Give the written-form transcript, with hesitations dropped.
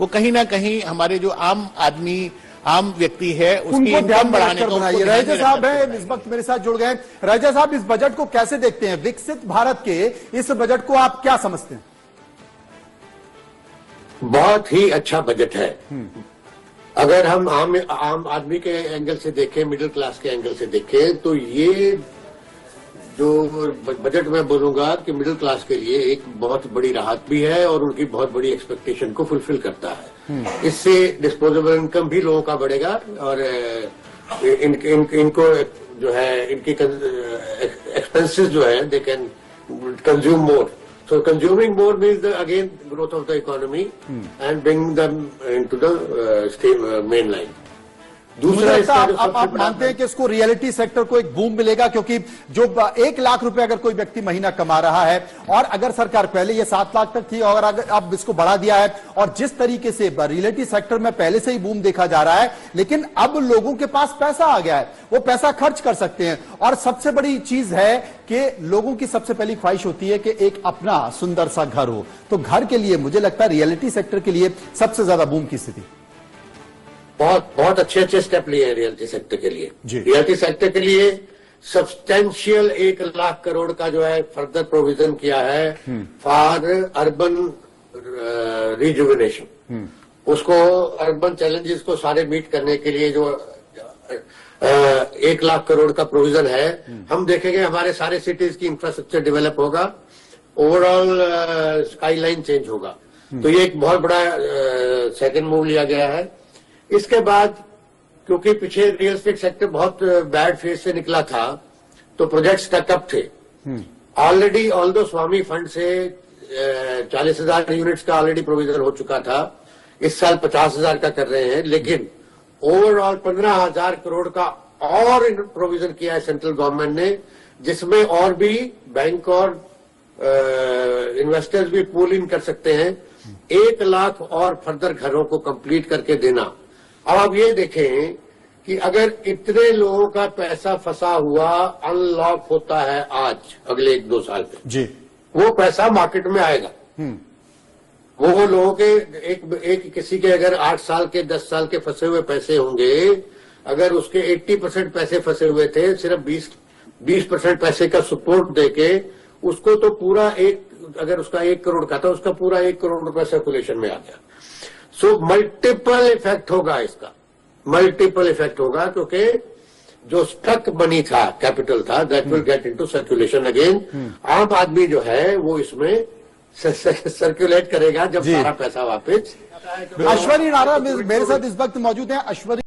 वो कहीं ना कहीं हमारे जो आम आदमी, आम व्यक्ति है, उसकी उनको इनकम बढ़ाने को बनाइए। रैजा साहब है इस वक्त मेरे साथ जुड़ गए। रैजा साहब, इस बजट को कैसे देखते हैं? विकसित भारत के इस बजट को आप क्या समझते हैं? बहुत ही अच्छा बजट है। अगर हम आम आदमी के एंगल से देखें, मिडिल क्लास के एंगल से देखें, तो ये जो बजट मैं बोलूंगा कि मिडिल क्लास के लिए एक बहुत बड़ी राहत भी है और उनकी बहुत बड़ी एक्सपेक्टेशन को फुलफिल करता है। इससे डिस्पोजेबल इनकम भी लोगों का बढ़ेगा और इनको जो है इनकी एक्सपेंसेस जो है they can consume more. So consuming more means again growth of the economy and bring them into the main line. दूसरा आप मानते हैं कि इसको रियलिटी सेक्टर को एक बूम मिलेगा, क्योंकि जो 1 लाख रुपए अगर कोई व्यक्ति महीना कमा रहा है और अगर सरकार पहले ये 7 लाख तक थी और अगर अब इसको बढ़ा दिया है और जिस तरीके से रियलिटी सेक्टर में पहले से ही बूम देखा जा रहा है, लेकिन अब लोगों के पास पैसा आ गया है, वो पैसा खर्च कर सकते हैं। और सबसे बड़ी चीज है कि लोगों की सबसे पहली ख्वाहिश होती है कि एक अपना सुंदर सा घर हो। तो घर के लिए मुझे लगता है रियलिटी सेक्टर के लिए सबसे ज्यादा बूम की स्थिति। बहुत अच्छे स्टेप लिए हैं रियलिटी सेक्टर के लिए। रियलिटी सेक्टर के लिए सब्सटेंशियल 1 लाख करोड़ का जो है फर्दर प्रोविजन किया है फॉर अर्बन रिजुविनेशन। उसको अर्बन चैलेंजेस को सारे मीट करने के लिए जो 1 लाख करोड़ का प्रोविजन है, हम देखेंगे हमारे सारे सिटीज की इंफ्रास्ट्रक्चर डेवलप होगा, ओवरऑल स्काईलाइन चेंज होगा। तो ये एक बहुत बड़ा सेकंड मूव लिया गया है। इसके बाद क्योंकि पीछे रियल एस्टेट सेक्टर बहुत बैड फेज से निकला था, तो प्रोजेक्ट स्टकअप थे। ऑलरेडी ऑल्दो स्वामी फंड से 40,000 यूनिट्स का ऑलरेडी प्रोविजन हो चुका था, इस साल 50,000 का कर रहे हैं, लेकिन ओवरऑल 15,000 करोड़ का और प्रोविजन किया है सेंट्रल गवर्नमेंट ने, जिसमें और भी बैंक और इन्वेस्टर्स भी पूल इन कर सकते हैं। 1 लाख और फर्दर घरों को कंप्लीट करके देना। अब आप ये देखें कि अगर इतने लोगों का पैसा फंसा हुआ अनलॉक होता है आज अगले 1-2 साल में जी, वो पैसा मार्केट में आएगा। वो लोगों के एक किसी के अगर 8 साल के 10 साल के फंसे हुए पैसे होंगे, अगर उसके 80% पैसे फंसे हुए थे, सिर्फ 20% पैसे का सपोर्ट देके उसको तो पूरा अगर उसका 1 करोड़ का था, उसका पूरा 1 करोड़ रुपया सर्कुलेशन में आ गया। सो मल्टीपल इफेक्ट होगा, इसका मल्टीपल इफेक्ट होगा, क्योंकि जो स्टक मनी था, कैपिटल था, that will get into circulation again. आम आदमी जो है वो इसमें सर्कुलेट करेगा जब सारा पैसा वापस। अश्वनी नारा मेरे साथ इस वक्त मौजूद है। अश्वनी